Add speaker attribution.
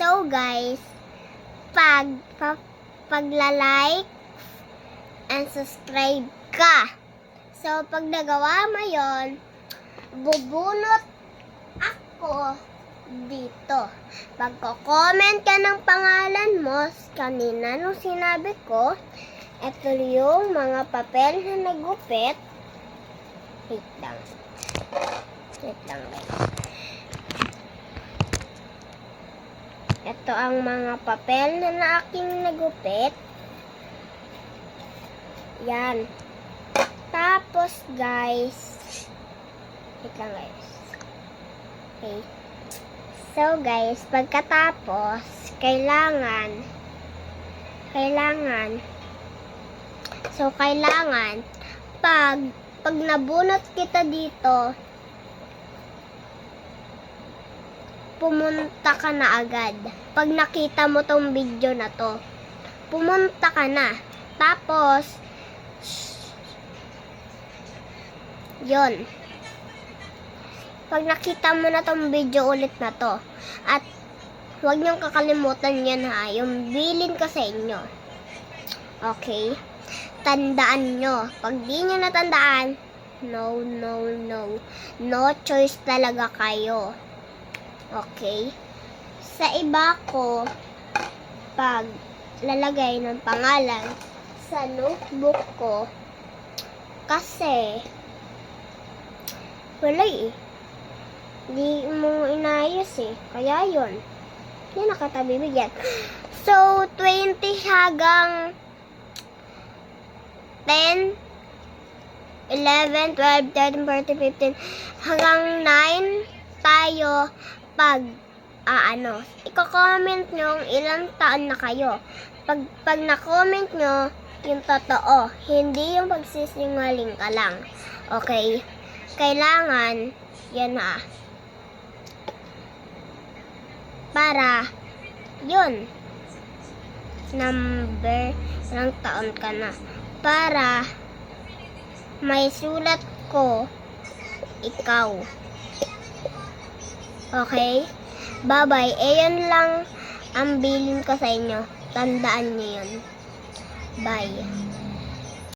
Speaker 1: So guys, pagla-like and subscribe ka. So pag nagawa mo yon, bubunot ako dito. Pagko-comment ka ng pangalan mo, kanina nung sinabi ko, ito yung mga papel na nagupit. Wait lang guys. Ito ang mga papel na aking nagupit. Yan. Tapos guys, wait lang guys. Okay. So guys, pagkatapos, kailangan pag nabunot kita dito, pumunta ka na agad. Pag nakita mo tong video na to, pumunta ka na. Tapos, yun. Pag nakita mo na tong video ulit na to, at huwag niyong kakalimutan yan ha, yung bilin ko sa inyo. Okay? Tandaan nyo. Pag di nyo natandaan, no choice talaga kayo. Okay? Sa iba ko, pag lalagay ng pangalan sa notebook ko, kasi wala di mo inayos kaya yun. Yan nakatabi bigyan. So, 20 hanggang 10, 11, 12, 13, 14, 15, hanggang 9 tayo pag i-comment nyo ilang taon na kayo. Pag na-comment nyo, yung totoo, hindi yung pagsisingaling ka lang. Okay? Kailangan, yan ha. Para, yun, number ng taon ka na. Para, may sulat ko, ikaw. Okay? Bye-bye. Yun lang ang bilin ko sa inyo. Tandaan niyo yun. Bye.